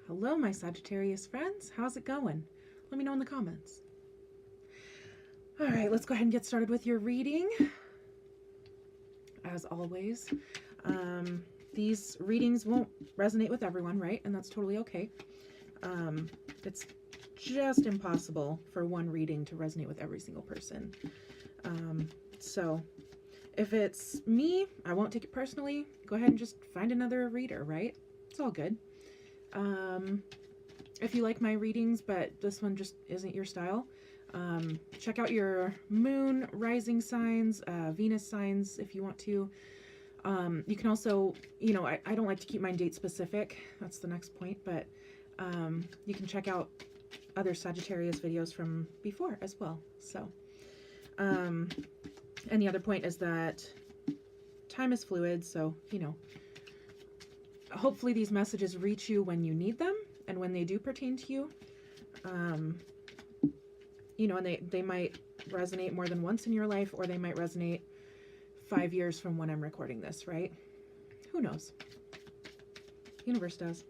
Hello, my Sagittarius friends. How's it going? Let me know in the comments. All right, let's go ahead and get started with your reading. As always, these readings won't resonate with everyone, right? And that's totally okay. It's just impossible for one reading to resonate with every single person. So if it's me, I won't take it personally. Go ahead and just find another reader, right? It's all good. If you like my readings, but this one just isn't your style, check out your moon, rising signs, Venus signs if you want to. You can also, I don't like to keep mine date specific. That's the next point, but you can check out other Sagittarius videos from before as well. So, and the other point is that time is fluid, so, hopefully these messages reach you when you need them and when they do pertain to you. And they might resonate more than once in your life, or they might resonate 5 years from when I'm recording this, right? Who knows? Universe does.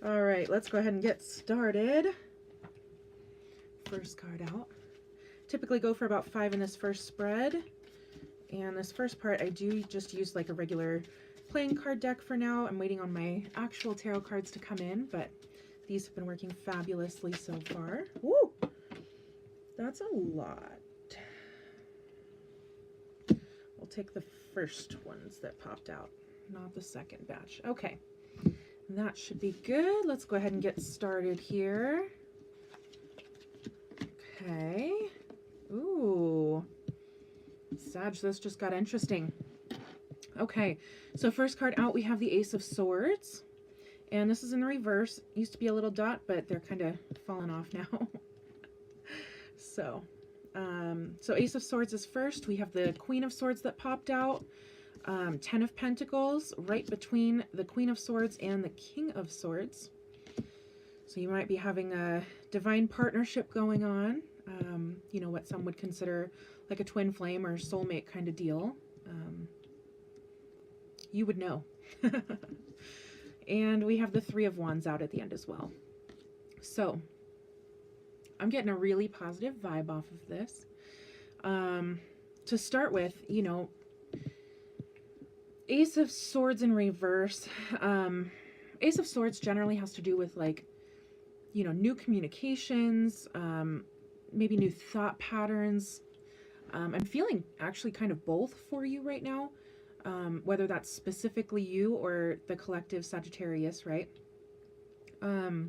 All right, let's go ahead and get started. First card out. Typically go for about 5 in this first spread. And this first part, I do just use like a regular playing card deck for now. I'm waiting on my actual tarot cards to come in, but these have been working fabulously so far. Woo! That's a lot. We'll take the first ones that popped out, not the second batch. Okay, that should be good. Let's go ahead and get started here. Okay. Ooh. Sag, this just got interesting. Okay, so first card out, we have the Ace of Swords. And this is in the reverse. Used to be a little dot, but they're kind of falling off now. So Ace of Swords is first. We have the Queen of Swords that popped out. 10 of Pentacles right between the Queen of Swords and the King of Swords. So you might be having a divine partnership going on. What some would consider like a twin flame or soulmate kind of deal. You would know. And we have the Three of Wands out at the end as well. So I'm getting a really positive vibe off of this. To start with, Ace of Swords in reverse. Ace of Swords generally has to do with like, new communications, maybe new thought patterns. I'm feeling actually kind of both for you right now. Whether that's specifically you or the collective Sagittarius, right? But,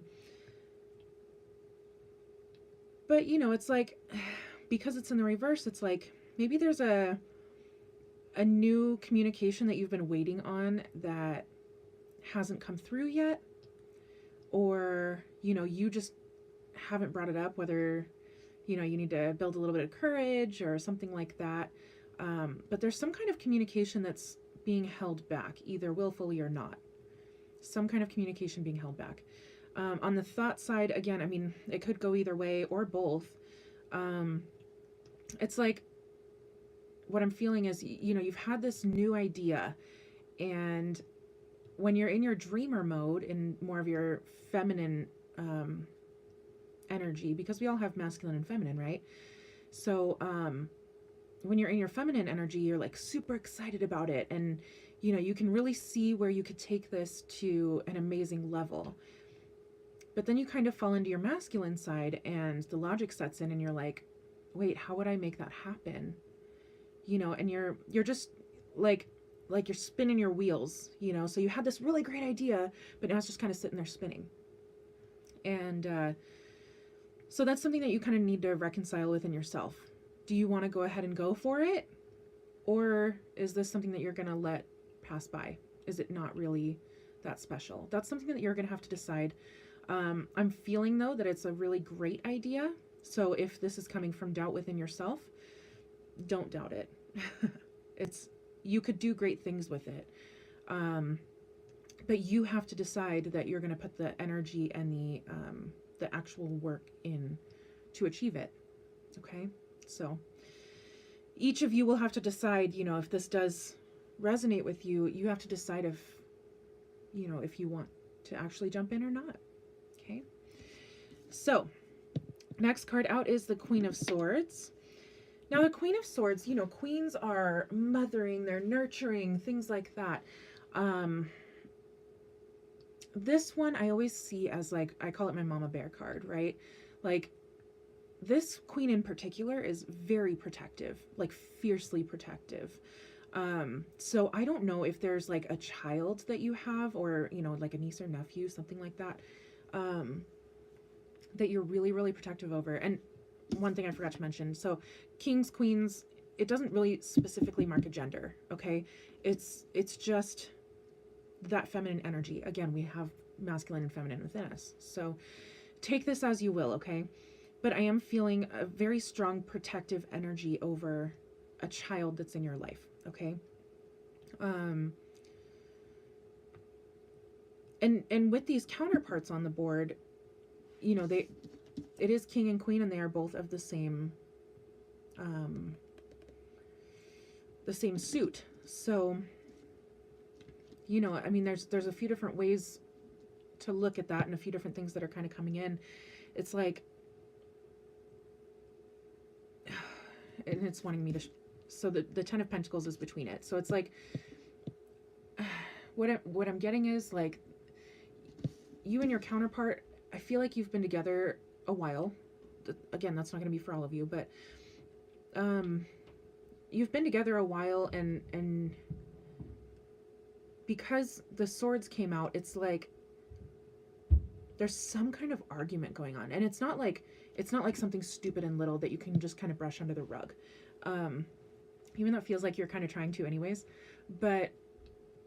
it's like, because it's in the reverse, it's like, maybe there's a new communication that you've been waiting on that hasn't come through yet. Or, you just haven't brought it up, whether, you need to build a little bit of courage or something like that. But there's some kind of communication that's being held back, either willfully or not. Some kind of communication being held back. On the thought side, again, I mean, it could go either way or both. It's like, what I'm feeling is, you've had this new idea, and when you're in your dreamer mode, in more of your feminine energy, because we all have masculine and feminine, right? So, when you're in your feminine energy, you're like super excited about it. And, you can really see where you could take this to an amazing level. But then you kind of fall into your masculine side and the logic sets in and you're like, wait, how would I make that happen? And you're just like you're spinning your wheels, so you had this really great idea, but now it's just kind of sitting there spinning. And, so that's something that you kind of need to reconcile within yourself. Do you want to go ahead and go for it? Or is this something that you're going to let pass by? Is it not really that special? That's something that you're going to have to decide. I'm feeling, though, that it's a really great idea. So if this is coming from doubt within yourself, don't doubt it. You could do great things with it. But you have to decide that you're going to put the energy and the actual work in to achieve it. Okay? So each of you will have to decide, if this does resonate with you. You have to decide if you want to actually jump in or not. Okay. So next card out is the Queen of Swords. Now the Queen of Swords, you know, queens are mothering, they're nurturing, things like that. This one I always see as like, I call it my mama bear card, right? Like this queen in particular is very protective, like fiercely protective. So I don't know if there's like a child that you have, or, you know, like a niece or nephew, something like that, that you're really, really protective over. And one thing I forgot to mention, so kings, queens, it doesn't really specifically mark a gender, okay? It's just that feminine energy. Again, we have masculine and feminine within us. So take this as you will, okay? But I am feeling a very strong protective energy over a child that's in your life, okay? And with these counterparts on the board, you know, it is king and queen, and they are both of the same suit. So, you know, I mean, there's a few different ways to look at that, and a few different things that are kind of coming in. It's like, and it's wanting me to, so the 10 of Pentacles is between it. So it's like, what I'm getting is like, you and your counterpart, I feel like you've been together a while. Again, that's not going to be for all of you, but you've been together a while, and because the swords came out, it's like there's some kind of argument going on, and it's not like something stupid and little that you can just kind of brush under the rug, even though it feels like you're kind of trying to anyways. But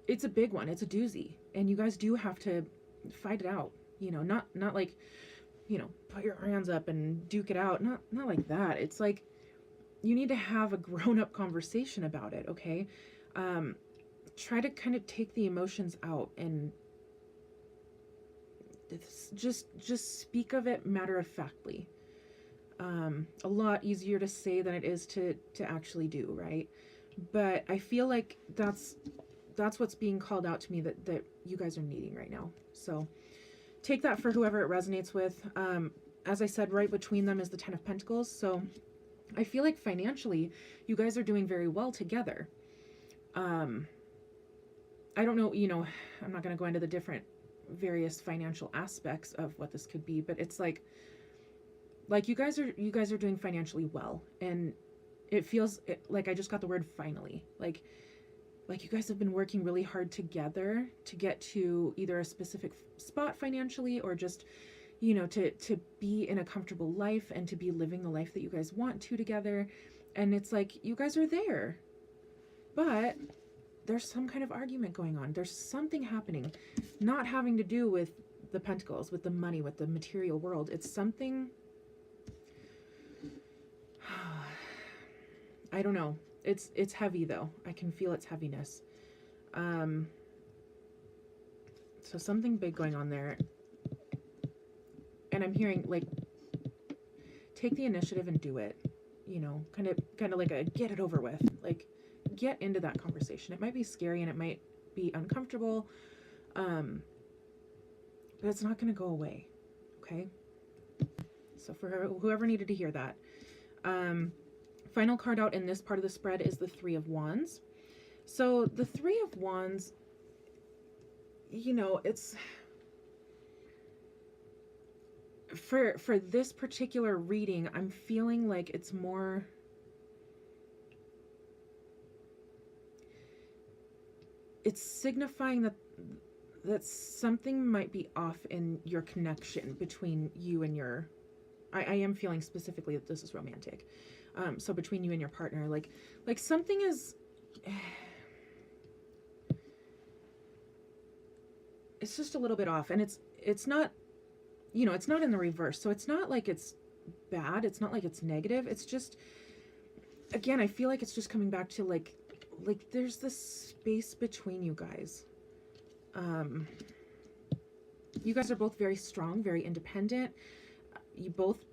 it's a big one, it's a doozy, and you guys do have to fight it out, you know, not like, you know, put your hands up and duke it out, not like that. It's like you need to have a grown-up conversation about it, okay? Try to kind of take the emotions out, and just speak of it matter-of-factly. A lot easier to say than it is to actually do, right? But I feel like that's what's being called out to me that you guys are needing right now. So take that for whoever it resonates with. As I said, right between them is the 10 of Pentacles. So I feel like financially, you guys are doing very well together. I don't know, you know, I'm not going to go into the different various financial aspects of what this could be, but it's like you guys are doing financially well, and it feels like I just got the word finally. Like you guys have been working really hard together to get to either a specific spot financially, or just, you know, to be in a comfortable life and to be living the life that you guys want to together. And it's like you guys are there, but there's some kind of argument going on. There's something happening, not having to do with the Pentacles, with the money, with the material world. It's something, I don't know. It's heavy though. I can feel its heaviness. So something big going on there. And I'm hearing like, take the initiative and do it, you know, kind of like a get it over with, like get into that conversation. It might be scary and it might be uncomfortable. But it's not going to go away. Okay. So for whoever needed to hear that, final card out in this part of the spread is the 3 of Wands. So the 3 of Wands, you know, it's for this particular reading, I'm feeling like it's more, it's signifying that something might be off in your connection between you and your, I am feeling specifically that this is romantic. So between you and your partner, like something is, it's just a little bit off, and it's not, you know, it's not in the reverse. So it's not like it's bad. It's not like it's negative. It's just, again, I feel like it's just coming back to like there's this space between you guys. You guys are both very strong, very independent. You both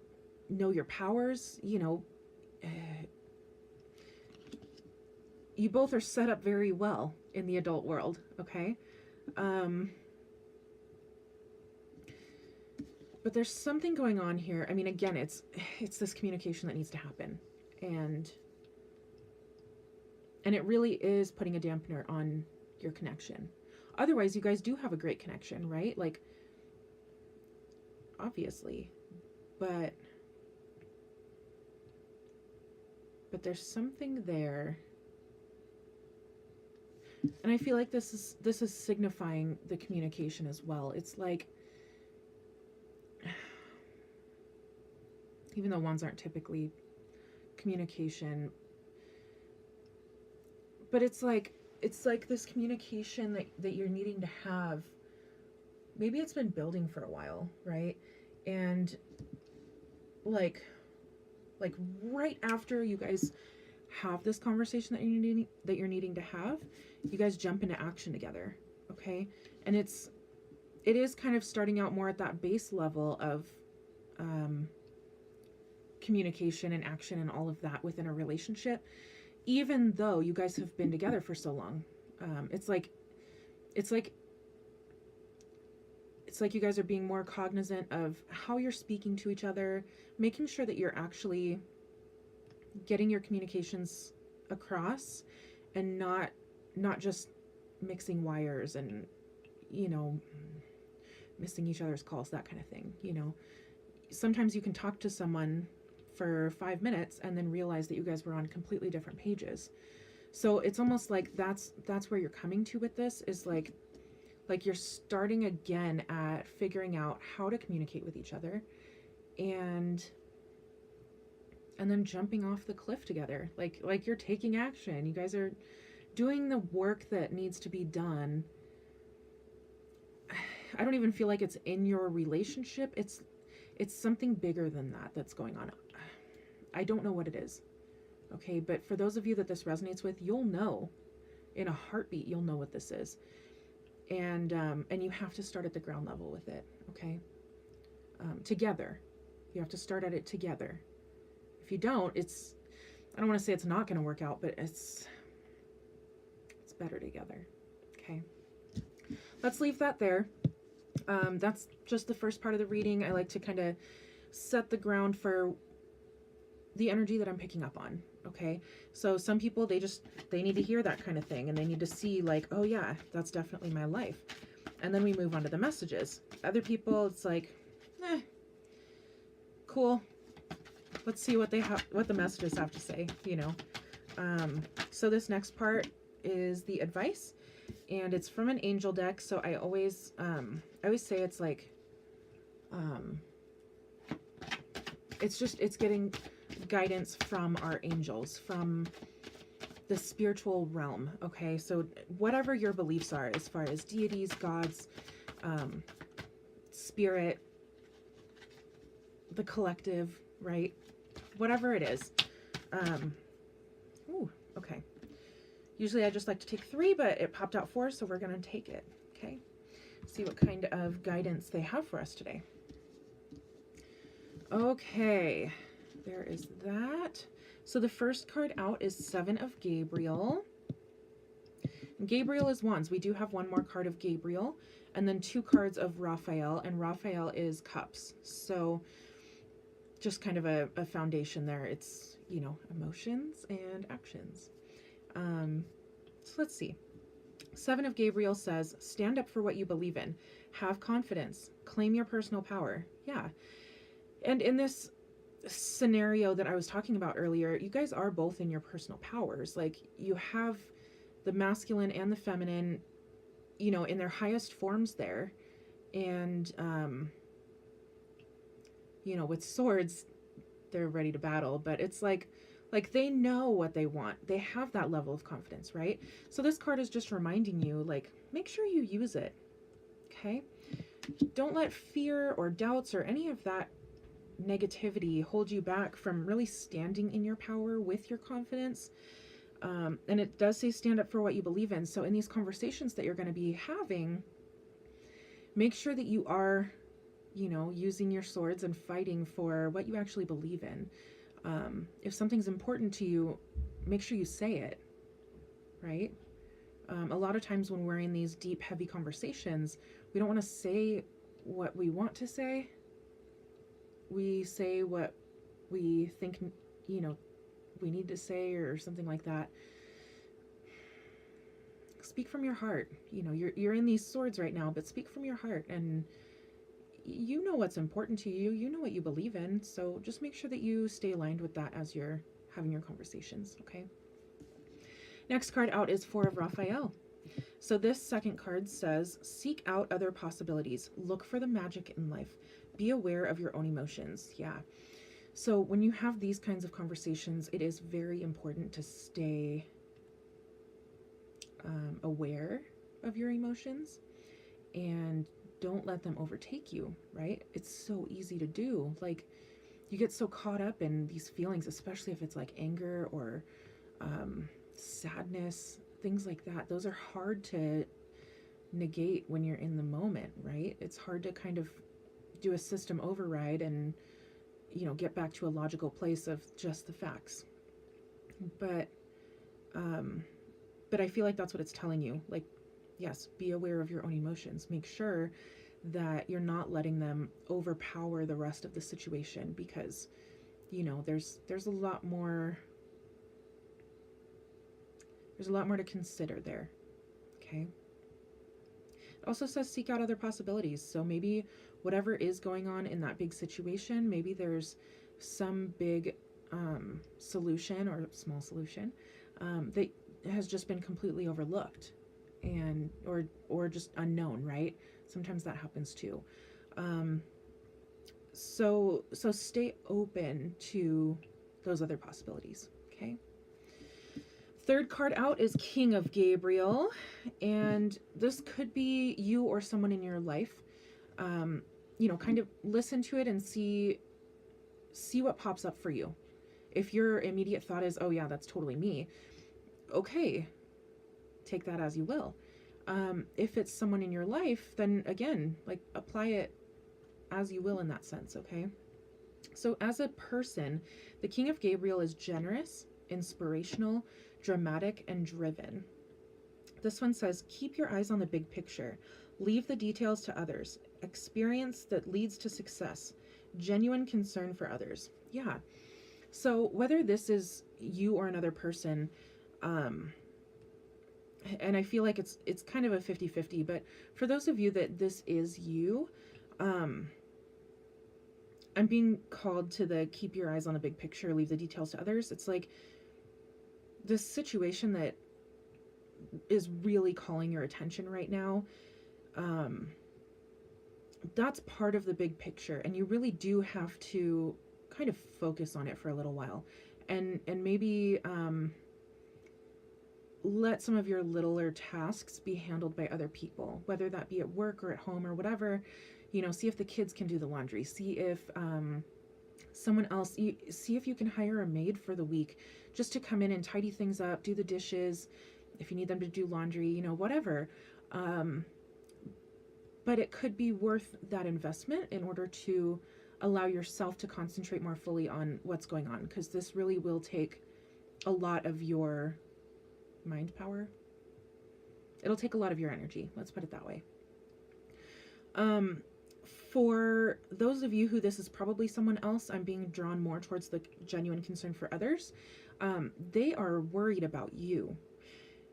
know your powers, you know, you both are set up very well in the adult world. Okay. But there's something going on here. I mean, again, it's this communication that needs to happen. And it really is putting a dampener on your connection. Otherwise, you guys do have a great connection, right? Like, obviously. But there's something there. And I feel like this is signifying the communication as well. It's like, even though wands aren't typically communication, but it's like this communication that you're needing to have. Maybe it's been building for a while, right? And like right after you guys have this conversation that you're needing to have, you guys jump into action together, okay? And it is kind of starting out more at that base level of communication and action and all of that within a relationship, even though you guys have been together for so long. It's like you guys are being more cognizant of how you're speaking to each other, making sure that you're actually getting your communications across and not just mixing wires and, you know, missing each other's calls, that kind of thing. You know, sometimes you can talk to someone for 5 minutes and then realize that you guys were on completely different pages. So it's almost like that's where you're coming to with this, is like you're starting again at figuring out how to communicate with each other, and then jumping off the cliff together. Like you're taking action. You guys are doing the work that needs to be done. I don't even feel like it's in your relationship. It's something bigger than that that's going on. I don't know what it is. Okay, but for those of you that this resonates with, you'll know in a heartbeat. You'll know what this is. And you have to start at the ground level with it, okay? Together. You have to start at it together. If you don't, I don't want to say it's not going to work out, but it's better together, okay? Let's leave that there. That's just the first part of the reading. I like to kind of set the ground for the energy that I'm picking up on, okay? So some people, they need to hear that kind of thing, and they need to see like, oh yeah, that's definitely my life. And then we move on to the messages. Other people, it's like, cool. Let's see what the messages have to say, you know? So this next part is the advice, and it's from an angel deck. So I always say it's like, it's getting guidance from our angels, from the spiritual realm, okay? So whatever your beliefs are, as far as deities, gods, spirit, the collective, right? Whatever it is. Ooh, okay. Usually I just like to take 3, but it popped out 4, so we're going to take it, okay? See what kind of guidance they have for us today. Okay, there is that. So the first card out is 7 of Gabriel. Gabriel is wands. We do have one more card of Gabriel, and then 2 cards of Raphael, and Raphael is cups. So just kind of a foundation there. It's, you know, emotions and actions. So let's see. 7 of Gabriel says, stand up for what you believe in. Have confidence. Claim your personal power. Yeah. And in this scenario that I was talking about earlier, you guys are both in your personal powers. Like, you have the masculine and the feminine, you know, in their highest forms there. And, you know, with swords, they're ready to battle, but it's like they know what they want. They have that level of confidence, right? So this card is just reminding you, like, make sure you use it, okay? Don't let fear or doubts or any of that negativity hold you back from really standing in your power with your confidence. And it does say stand up for what you believe in. So in these conversations that you're going to be having, make sure that you are, you know, using your swords and fighting for what you actually believe in. If something's important to you, make sure you say it, right? A lot of times when we're in these deep, heavy conversations, we don't want to say what we want to say, we say what we think, you know, we need to say or something like that, speak from your heart. You know, you're in these swords right now, but speak from your heart, and you know what's important to you. You know what you believe in. So just make sure that you stay aligned with that as you're having your conversations, okay? Next card out is Four of Raphael. So this second card says, seek out other possibilities. Look for the magic in life. Be aware of your own emotions. Yeah. So when you have these kinds of conversations, it is very important to stay aware of your emotions and don't let them overtake you, right? It's so easy to do. Like, you get so caught up in these feelings, especially if it's like anger or sadness, things like that. Those are hard to negate when you're in the moment, right? It's hard to kind of do a system override and, you know, get back to a logical place of just the facts. But I feel like that's what it's telling you. Like, yes, be aware of your own emotions. Make sure that you're not letting them overpower the rest of the situation, because, you know, there's a lot more to consider there. Okay. It also says seek out other possibilities. So maybe whatever is going on in that big situation, maybe there's some big solution or small solution that has just been completely overlooked, and or just unknown, right? Sometimes that happens too. So stay open to those other possibilities, okay? Third card out is King of Gabriel, and this could be you or someone in your life. You know, kind of listen to it and see what pops up for you. If your immediate thought is, oh yeah, that's totally me, okay, take that as you will. If it's someone in your life, then again, like, apply it as you will in that sense, okay? So as a person, the King of Gabriel is generous, inspirational, dramatic, and driven. This one says, keep your eyes on the big picture. Leave the details to others. Experience that leads to success. Genuine concern for others. Yeah. So whether this is you or another person, and I feel like it's kind of a 50-50, but for those of you that this is you, I'm being called to the keep your eyes on the big picture, leave the details to others. It's like this situation that is really calling your attention right now. That's part of the big picture, and you really do have to kind of focus on it for a little while, and maybe let some of your littler tasks be handled by other people, whether that be at work or at home or whatever. You know, see if the kids can do the laundry, see if someone else, see if you can hire a maid for the week just to come in and tidy things up, do the dishes, if you need them to do laundry, you know, whatever. But it could be worth that investment in order to allow yourself to concentrate more fully on what's going on, because this really will take a lot of your mind power. It'll take a lot of your energy, let's put it that way. For those of you who this is probably someone else, I'm being drawn more towards the genuine concern for others. They are worried about you.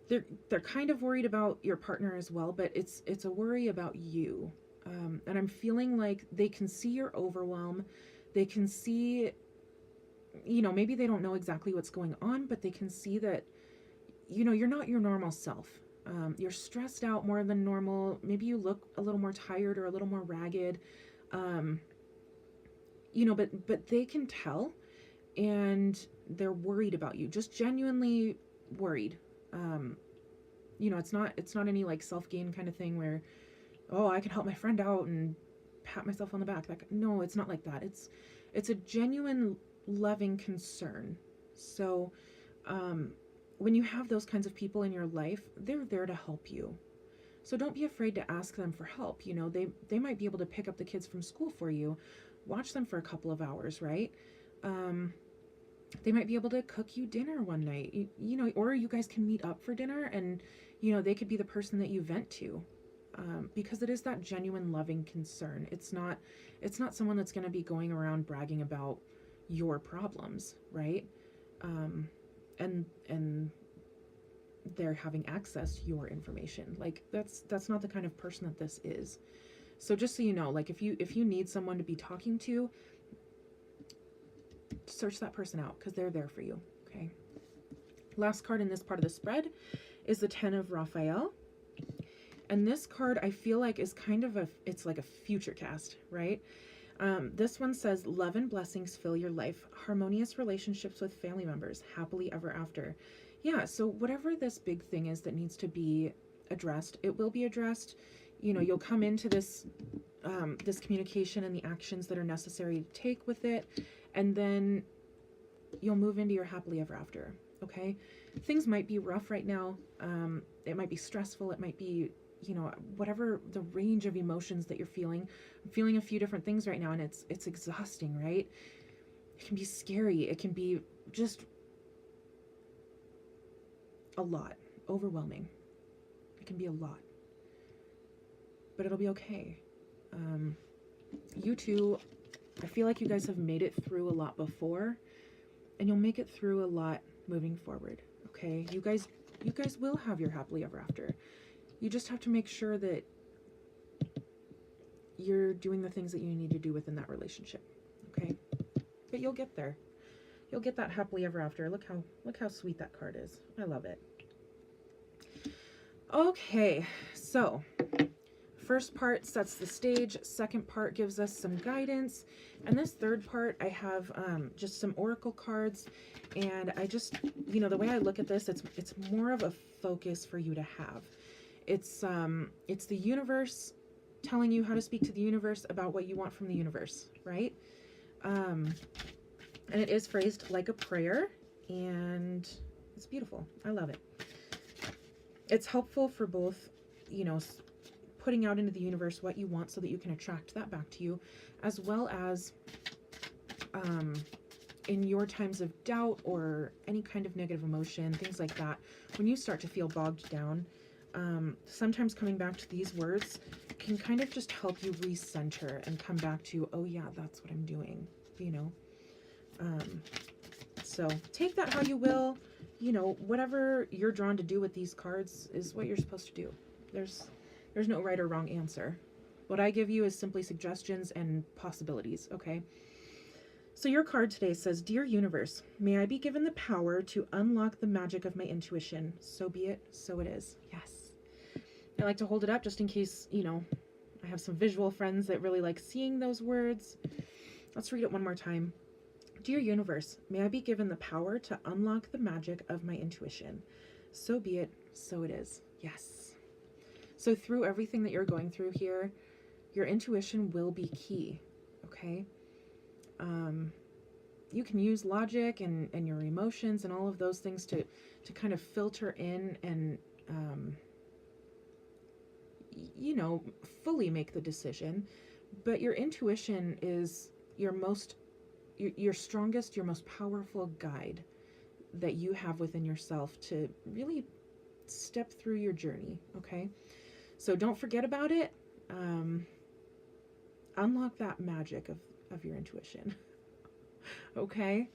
They're kind of worried about your partner as well, but it's a worry about you. And I'm feeling like they can see your overwhelm. They can see, you know, maybe they don't know exactly what's going on, but they can see that, you know, you're not your normal self. You're stressed out more than normal. Maybe you look a little more tired or a little more ragged. You know, but they can tell, and they're worried about you, just genuinely worried. You know, it's not any like self-gain kind of thing where, oh, I can help my friend out and pat myself on the back. No, it's not like that. It's a genuine loving concern. So, when you have those kinds of people in your life, they're there to help you. So don't be afraid to ask them for help. You know, they might be able to pick up the kids from school for you, watch them for a couple of hours, right? They might be able to cook you dinner one night, you know, or you guys can meet up for dinner, and, you know, they could be the person that you vent to. because it is that genuine loving concern. It's not someone that's going to be going around bragging about your problems, right? And they're having access to your information. Like that's not the kind of person that this is. So just so you know, like if you need someone to be talking to, search that person out, because they're there for you. Okay. Last card in this part of the spread is the 10 of Raphael. And this card, I feel like, is kind of it's like a future cast, right? This one says, love and blessings fill your life, harmonious relationships with family members, happily ever after. Yeah, so whatever this big thing is that needs to be addressed, it will be addressed. You know, you'll come into this this communication and the actions that are necessary to take with it, and then you'll move into your happily ever after. Okay, things might be rough right now. It might be stressful. It might be, you know, whatever the range of emotions that you're feeling. I'm feeling a few different things right now, and it's exhausting, right? It can be scary. It can be just a lot, overwhelming. It can be a lot, but it'll be okay. You two, I feel like you guys have made it through a lot before, and you'll make it through a lot moving forward. Okay, you guys will have your happily ever after. You just have to make sure that you're doing the things that you need to do within that relationship. Okay, but you'll get there. You'll get that happily ever after. Look how sweet that card is. I love it. Okay, so first part sets the stage, second part gives us some guidance, and this third part I have just some oracle cards, and I just, you know, the way I look at this, it's more of a focus for you to have. It's the universe telling you how to speak to the universe about what you want from the universe, right? And it is phrased like a prayer, and it's beautiful. I love it. It's helpful for both, you know, putting out into the universe what you want so that you can attract that back to you, as well as in your times of doubt or any kind of negative emotion, things like that, when you start to feel bogged down, sometimes coming back to these words can kind of just help you recenter and come back to, oh yeah, that's what I'm doing, you know. So take that how you will. You know, whatever you're drawn to do with these cards is what you're supposed to do. There's no right or wrong answer. What I give you is simply suggestions and possibilities, okay? So your card today says, Dear Universe, may I be given the power to unlock the magic of my intuition. So be it, so it is. Yes. I like to hold it up just in case, you know, I have some visual friends that really like seeing those words. Let's read it one more time. Dear Universe, may I be given the power to unlock the magic of my intuition. So be it, so it is. Yes. So through everything that you're going through here, your intuition will be key, okay? You can use logic and your emotions and all of those things to kind of filter in and, you know, fully make the decision. But your intuition is your strongest, your most powerful guide that you have within yourself to really step through your journey, okay? So don't forget about it. Unlock that magic of your intuition. Okay?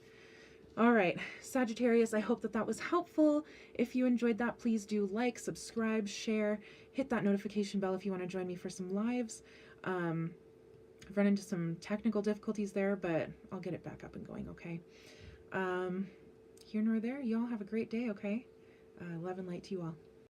All right, Sagittarius, I hope that was helpful. If you enjoyed that, please do like, subscribe, share, hit that notification bell if you want to join me for some lives. I've run into some technical difficulties there, but I'll get it back up and going, okay? Here nor there, you all have a great day, okay? Love and light to you all.